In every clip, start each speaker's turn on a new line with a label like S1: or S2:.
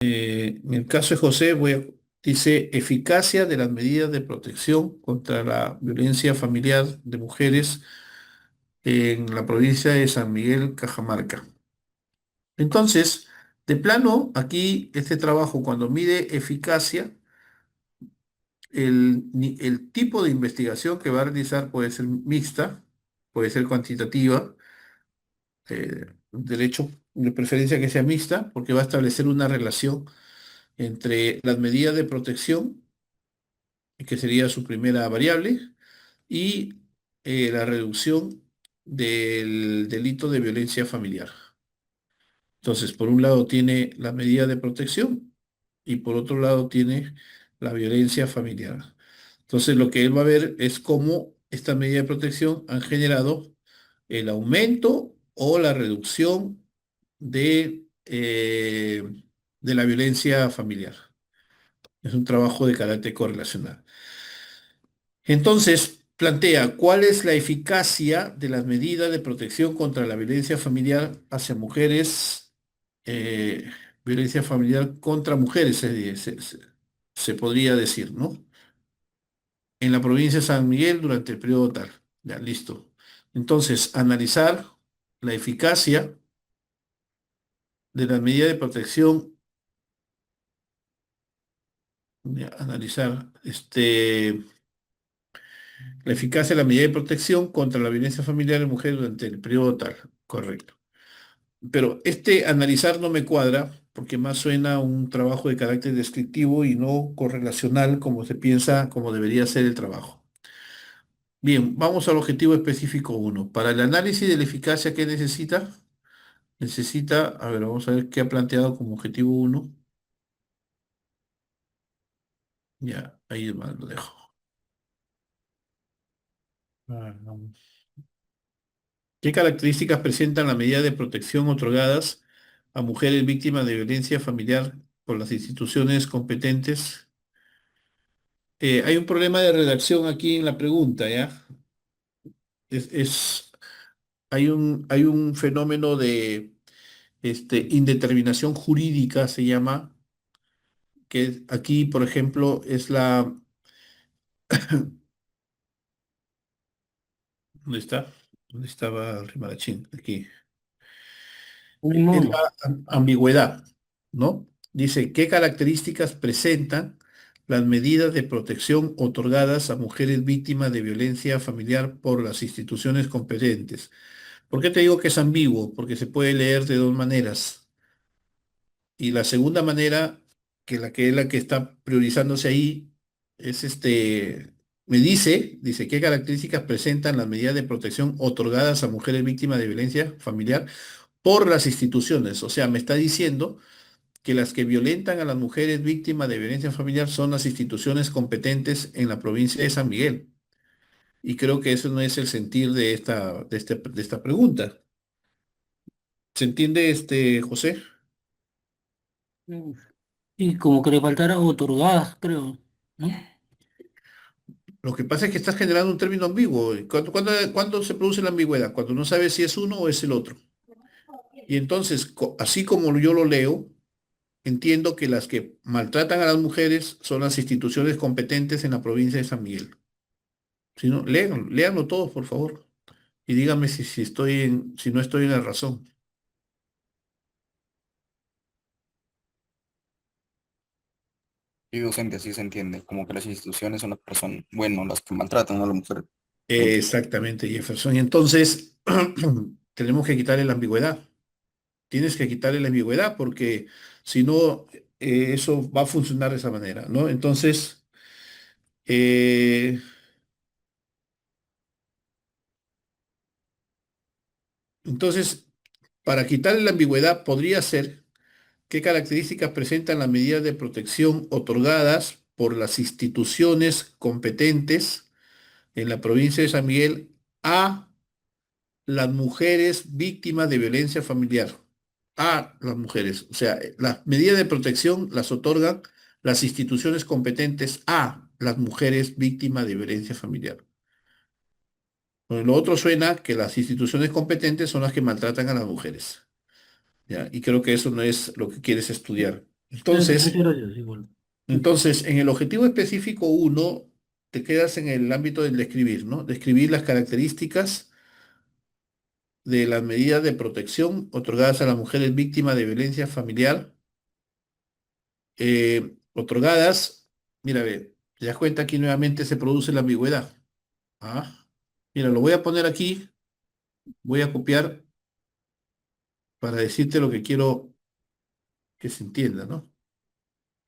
S1: En el caso de José, dice eficacia de las medidas de protección contra la violencia familiar de mujeres en la provincia de San Miguel, Cajamarca. Entonces, de plano, aquí este trabajo, cuando mide eficacia, el tipo de investigación que va a realizar puede ser mixta, puede ser cuantitativa, derecho de preferencia que sea mixta, porque va a establecer una relación entre las medidas de protección, que sería su primera variable, y la reducción del delito de violencia familiar. Entonces, por un lado tiene la medida de protección y por otro lado tiene la violencia familiar. Entonces, lo que él va a ver es cómo estas medidas de protección han generado el aumento o la reducción de la violencia familiar. Es un trabajo de carácter correlacional. Entonces, plantea cuál es la eficacia de las medidas de protección contra la violencia familiar hacia mujeres, eh, violencia familiar contra mujeres, se podría decir, ¿no? En la provincia de San Miguel durante el periodo tal. Ya, listo. Entonces, analizar la eficacia de las medidas de protección, ya, analizar la eficacia de la medida de protección contra la violencia familiar en mujeres durante el periodo tal. Correcto. Pero este analizar no me cuadra porque más suena a un trabajo de carácter descriptivo y no correlacional como se piensa, como debería ser el trabajo. Bien, vamos al objetivo específico uno. Para el análisis de la eficacia que necesita, a ver, vamos a ver qué ha planteado como objetivo uno. Ya, ahí más lo dejo. Ah, no. ¿Qué características presentan las medidas de protección otorgadas a mujeres víctimas de violencia familiar por las instituciones competentes? Hay un problema de redacción aquí en la pregunta, ¿ya? Es, hay un fenómeno de indeterminación jurídica, se llama, que aquí, por ejemplo, ¿dónde está? ¿Dónde estaba el Rimarachín? Aquí. Es
S2: Uno,
S1: la ambigüedad, ¿no? Dice, ¿qué características presentan las medidas de protección otorgadas a mujeres víctimas de violencia familiar por las instituciones competentes? ¿Por qué te digo que es ambiguo? Porque se puede leer de dos maneras. Y la segunda manera, que es la que está priorizándose ahí, es dice, ¿qué características presentan las medidas de protección otorgadas a mujeres víctimas de violencia familiar por las instituciones? O sea, me está diciendo que las que violentan a las mujeres víctimas de violencia familiar son las instituciones competentes en la provincia de San Miguel. Y creo que eso no es el sentir de esta pregunta. ¿Se entiende, José?
S2: mm, y como que le faltara otorgadas, creo, ¿no?
S1: Lo que pasa es que estás generando un término ambiguo. ¿Cuándo se produce la ambigüedad? Cuando no sabes si es uno o es el otro. Y entonces, así como yo lo leo, entiendo que las que maltratan a las mujeres son las instituciones competentes en la provincia de San Miguel. Si no, léanlo todos, por favor. Y dígame si no estoy en la razón.
S3: Y docente, así se entiende, como que las instituciones son las personas, bueno, las que maltratan a la mujer.
S1: Exactamente, Jefferson. Y entonces, tenemos que quitarle la ambigüedad. Tienes que quitarle la ambigüedad porque si no, eso va a funcionar de esa manera, ¿no? Eh, entonces, para quitarle la ambigüedad, podría ser qué características presentan las medidas de protección otorgadas por las instituciones competentes en la provincia de San Miguel a las mujeres víctimas de violencia familiar. A las mujeres. O sea, las medidas de protección las otorgan las instituciones competentes a las mujeres víctimas de violencia familiar. Bueno, lo otro suena que las instituciones competentes son las que maltratan a las mujeres. ¿Ya? Y creo que eso no es lo que quieres estudiar. Entonces,
S2: Muchas gracias, igual.
S1: entonces, en el objetivo específico uno te quedas en el ámbito del describir, ¿no? Describir las características de las medidas de protección otorgadas a las mujeres víctimas de violencia familiar, otorgadas, mira, ve, te das cuenta aquí nuevamente se produce la ambigüedad. Ah, mira, lo voy a poner aquí, voy a copiar para decirte lo que quiero que se entienda, ¿no?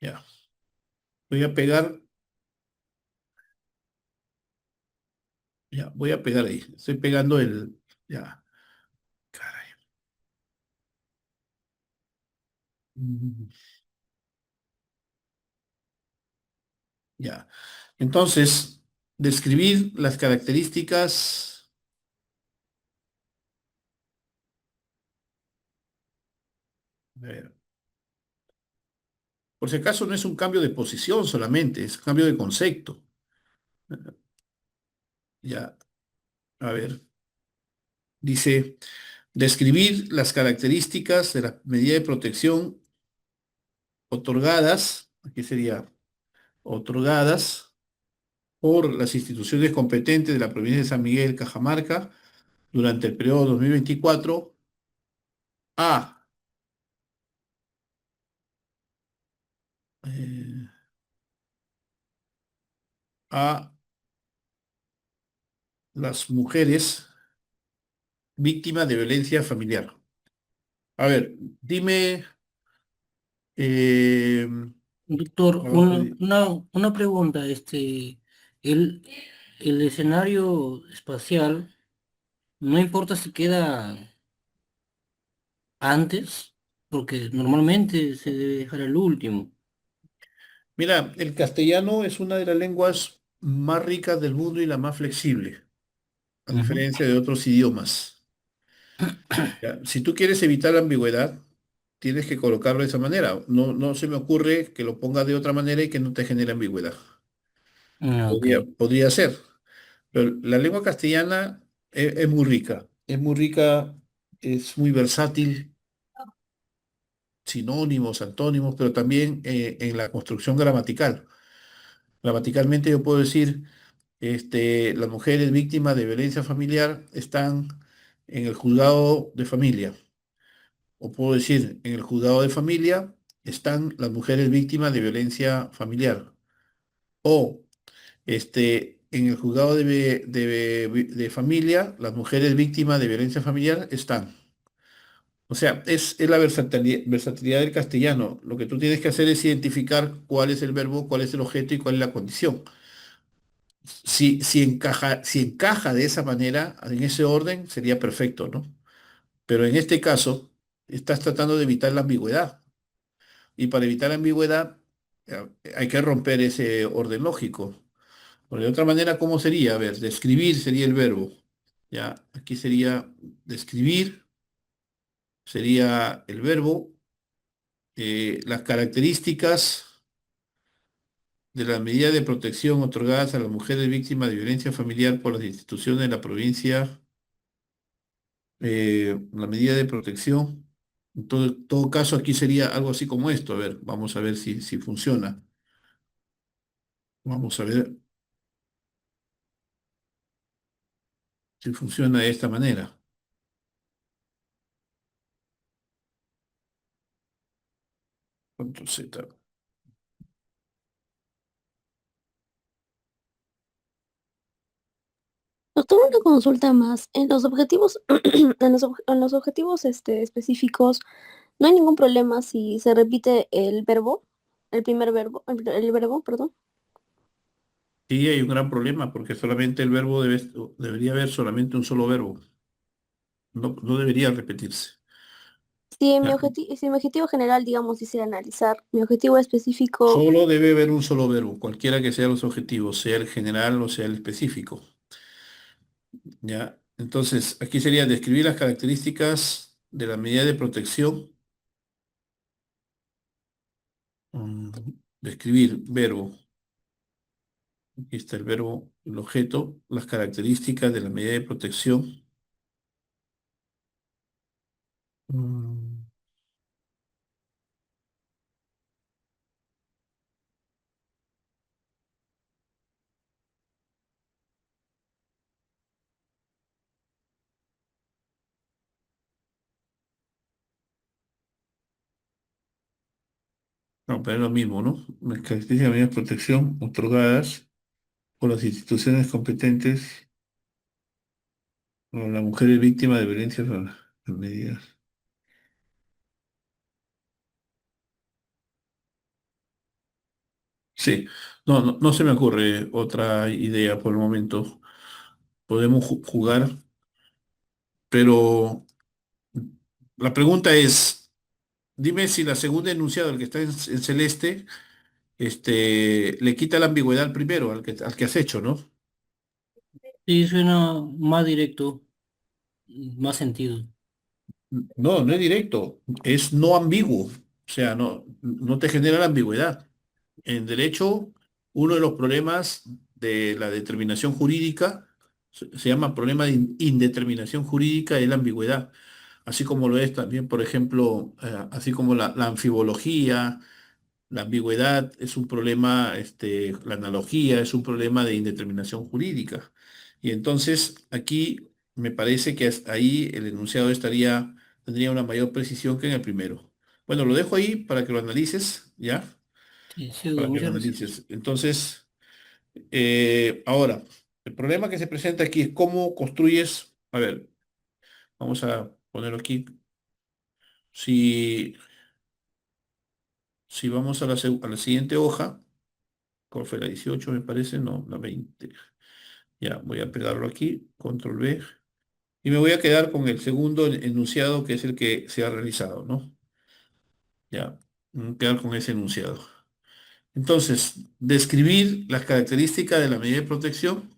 S1: Ya, voy a pegar, ya, voy a pegar ahí. Estoy pegando ya, caray. Mm, Ya. Entonces, describir las características, a ver, por si acaso no es un cambio de posición solamente, es un cambio de concepto. Ya, a ver, dice, describir las características de la medida de protección otorgadas, aquí sería, otorgadas por las instituciones competentes de la provincia de San Miguel, Cajamarca, durante el periodo 2024 a, eh, a las mujeres víctimas de violencia familiar. A ver, dime, eh,
S2: Doctor,
S1: a ver,
S2: una pregunta, el, el escenario espacial, no importa si queda antes, porque normalmente se debe dejar al último.
S1: mira, el castellano es una de las lenguas más ricas del mundo y la más flexible, a
S2: Ujú.
S1: diferencia de otros idiomas. Ya, si tú quieres evitar la ambigüedad, tienes que colocarlo de esa manera. No, no se me ocurre que lo pongas de otra manera y que no te genere ambigüedad.
S2: Ok.
S1: Podría ser, pero la lengua castellana es muy rica, es muy versátil, sinónimos, antónimos, pero también en la construcción gramatical. Gramaticalmente yo puedo decir, las mujeres víctimas de violencia familiar están en el juzgado de familia. O puedo decir, en el juzgado de familia están las mujeres víctimas de violencia familiar. O en el juzgado de familia, las mujeres víctimas de violencia familiar están. O sea, es la versatilidad del castellano. Lo que tú tienes que hacer es identificar cuál es el verbo, cuál es el objeto y cuál es la condición. Si encaja de esa manera, en ese orden, sería perfecto, ¿no? Pero en este caso, estás tratando de evitar la ambigüedad. Y para evitar la ambigüedad, hay que romper ese orden lógico. Porque de otra manera, ¿cómo sería? A ver, describir sería el verbo. Ya, aquí sería describir, sería el verbo. Las características de las medidas de protección otorgadas a las mujeres víctimas de violencia familiar por las instituciones de la provincia, la medida de protección. En todo caso, aquí sería algo así como esto. A ver, vamos a ver si funciona. Vamos a ver si funciona de esta manera. Control Z.
S4: Doctor, una consulta más. En los objetivos, en los objetivos específicos, no hay ningún problema si se repite el verbo, el primer verbo, el verbo, perdón.
S1: Sí, hay un gran problema porque solamente el verbo debería haber solamente un solo verbo. No, no debería repetirse.
S4: Si
S1: Ya.
S4: si mi objetivo general, digamos, quisiera analizar, mi objetivo específico,
S1: Solo debe haber un solo verbo, cualquiera que sean los objetivos, sea el general o sea el específico. ¿Ya? Entonces, aquí sería describir las características de la medida de protección. Mm, Describir, verbo. Aquí está el verbo, el objeto, las características de la medida de protección. Mm, No, pero es lo mismo, ¿no? Las características de medidas de protección otorgadas por las instituciones competentes o la mujer es víctima de violencia medidas. Sí, no se me ocurre otra idea por el momento. Podemos jugar, pero la pregunta es, dime si la segunda enunciado, el que está en celeste, le quita la ambigüedad al primero, al que has hecho, ¿no?
S2: Sí, suena más directo, más sentido.
S1: No es directo, es no ambiguo, o sea, no te genera la ambigüedad. En derecho, uno de los problemas de la determinación jurídica se llama problema de indeterminación jurídica, es la ambigüedad, así como lo es también, por ejemplo, así como la anfibología. La ambigüedad es un problema, la analogía es un problema de indeterminación jurídica. Y entonces aquí me parece que ahí el enunciado tendría una mayor precisión que en el primero. Bueno, lo dejo ahí para que lo analices, ¿ya?
S2: Sí, sí,
S1: Para que lo
S2: muchas gracias.
S1: analices. Entonces, ahora, el problema que se presenta aquí es cómo construyes, a ver, vamos a ponerlo aquí. Si, si vamos a la siguiente hoja, ¿cuál fue la 18 me parece? No, la 20. Ya, voy a pegarlo aquí, control V, y me voy a quedar con el segundo enunciado que es el que se ha realizado, ¿no? Ya, quedar con ese enunciado. Entonces, describir las características de la medida de protección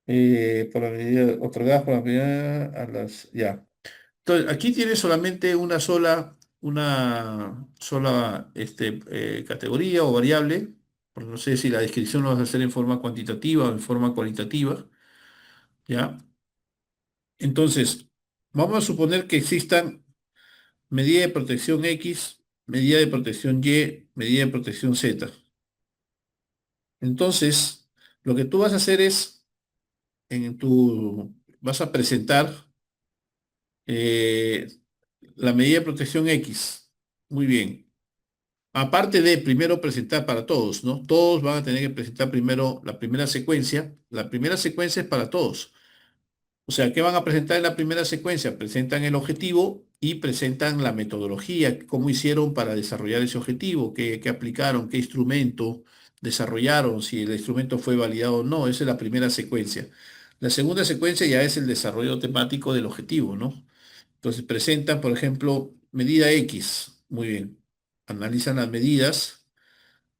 S1: por la medida otorgadas por la medida a las... Ya. Entonces, aquí tiene solamente una sola categoría o variable, porque no sé si la descripción lo vas a hacer en forma cuantitativa o en forma cualitativa, ¿ya? Entonces, vamos a suponer que existan medida de protección X, medida de protección Y, medida de protección Z. Entonces, lo que tú vas a hacer es, vas a presentar eh, la medida de protección X. Muy bien. Aparte de primero presentar para todos, ¿no? Todos van a tener que presentar primero la primera secuencia. La primera secuencia es para todos. O sea, ¿qué van a presentar en la primera secuencia? Presentan el objetivo y presentan la metodología, cómo hicieron para desarrollar ese objetivo, qué aplicaron, qué instrumento desarrollaron, si el instrumento fue validado o no. Esa es la primera secuencia. La segunda secuencia ya es el desarrollo temático del objetivo, ¿no? Entonces presentan, por ejemplo, medida X. Muy bien. Analizan las medidas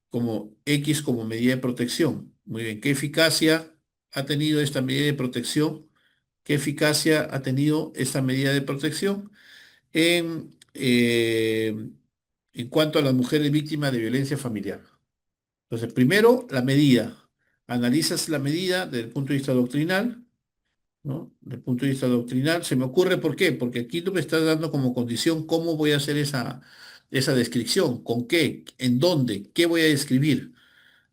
S1: como X como medida de protección. Muy bien. ¿Qué eficacia ha tenido esta medida de protección? ¿Qué eficacia ha tenido esta medida de protección en cuanto a las mujeres víctimas de violencia familiar? Entonces, primero, la medida. Analizas la medida desde el punto de vista doctrinal, ¿no? Desde el punto de vista doctrinal, se me ocurre por qué, porque aquí tú me estás dando como condición cómo voy a hacer esa descripción, con qué, en dónde, qué voy a describir.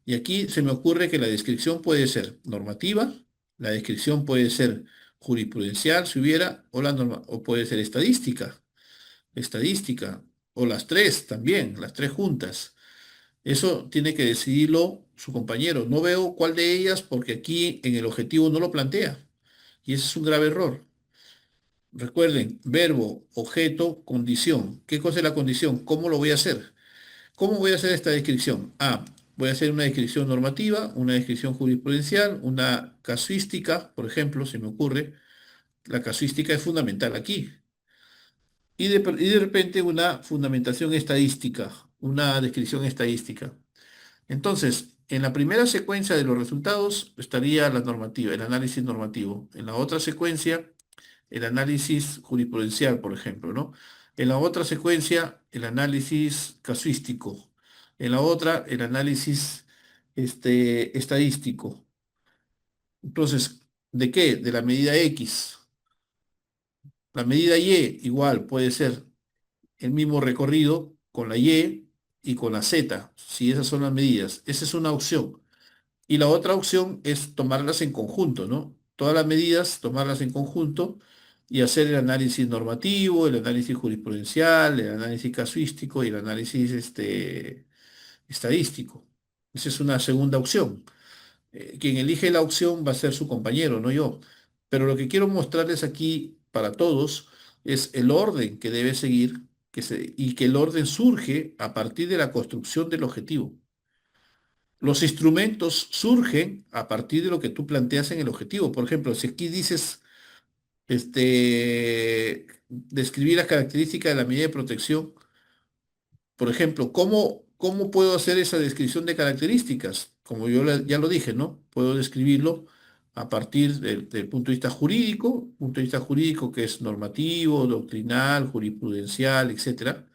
S1: Y aquí se me ocurre que la descripción puede ser normativa, la descripción puede ser jurisprudencial, si hubiera, o puede ser estadística, o las tres también, las tres juntas. Eso tiene que decidirlo su compañero. No veo cuál de ellas porque aquí en el objetivo no lo plantea. Y ese es un grave error. Recuerden, verbo, objeto, condición. ¿Qué cosa es la condición? ¿Cómo lo voy a hacer? ¿Cómo voy a hacer esta descripción? Voy a hacer una descripción normativa, una descripción jurisprudencial, una casuística, por ejemplo, se me ocurre. La casuística es fundamental aquí. Y de repente una fundamentación estadística, una descripción estadística. Entonces, en la primera secuencia de los resultados estaría la normativa, el análisis normativo. En la otra secuencia, el análisis jurisprudencial, por ejemplo, ¿no? En la otra secuencia, el análisis casuístico. En la otra, el análisis estadístico. Entonces, ¿de qué? De la medida X. La medida Y igual puede ser el mismo recorrido con la Y con la Z, si esas son las medidas. Esa es una opción. Y la otra opción es tomarlas en conjunto, ¿no? Todas las medidas, tomarlas en conjunto y hacer el análisis normativo, el análisis jurisprudencial, el análisis casuístico y el análisis estadístico. Esa es una segunda opción. Quien elige la opción va a ser su compañero, no yo. Pero lo que quiero mostrarles aquí para todos es el orden que debe seguir y que el orden surge a partir de la construcción del objetivo. Los instrumentos surgen a partir de lo que tú planteas en el objetivo. Por ejemplo, si aquí dices, describir las características de la medida de protección, por ejemplo, ¿cómo puedo hacer esa descripción de características? Como yo ya lo dije, ¿no? Puedo describirlo a partir del punto de vista jurídico que es normativo, doctrinal, jurisprudencial, etcétera.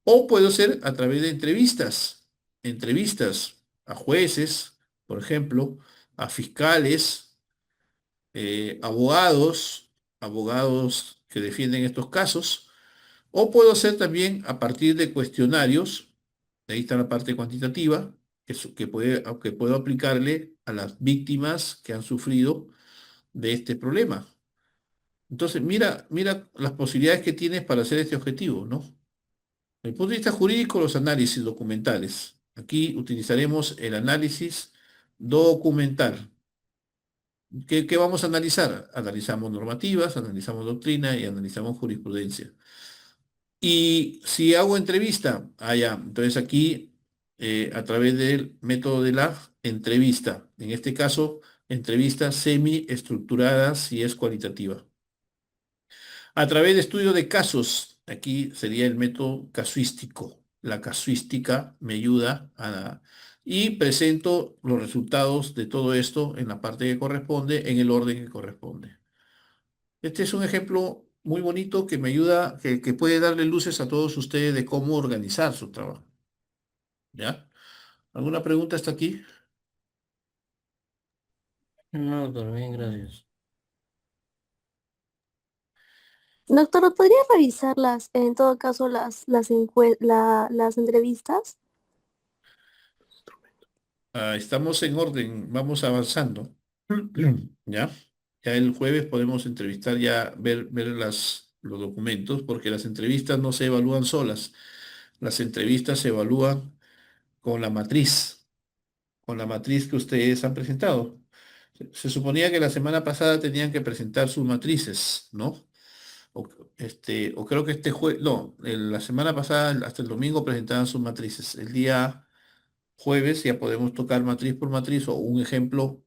S1: O puedo hacer a través de entrevistas a jueces, por ejemplo, a fiscales, abogados que defienden estos casos. O puedo hacer también a partir de cuestionarios, de ahí está la parte cuantitativa, que puedo aplicarle a las víctimas que han sufrido de este problema. Entonces, mira las posibilidades que tienes para hacer este objetivo, ¿no? Desde el punto de vista jurídico, los análisis documentales. Aquí utilizaremos el análisis documental. ¿Qué vamos a analizar? Analizamos normativas, analizamos doctrina y analizamos jurisprudencia. Y si hago entrevista, ya, entonces aquí a través del método de la entrevista, en este caso, entrevista semi-estructurada si es cualitativa. A través de estudio de casos, aquí sería el método casuístico. La casuística me ayuda y presento los resultados de todo esto en la parte que corresponde, en el orden que corresponde. Este es un ejemplo muy bonito que me ayuda, que puede darle luces a todos ustedes de cómo organizar su trabajo. ¿Ya? ¿Alguna pregunta hasta aquí?
S2: No, doctor, bien, gracias.
S4: Doctor, ¿podría revisar en todo caso, las entrevistas?
S1: Estamos en orden, vamos avanzando. ¿Ya? Ya el jueves podemos entrevistar, ya ver los documentos, porque las entrevistas no se evalúan solas. Las entrevistas se evalúan con con la matriz que ustedes han presentado. Se suponía que la semana pasada tenían que presentar sus matrices, ¿no? O, o creo que este jueves, no, la semana pasada hasta el domingo presentaban sus matrices. El día jueves ya podemos tocar matriz por matriz o un ejemplo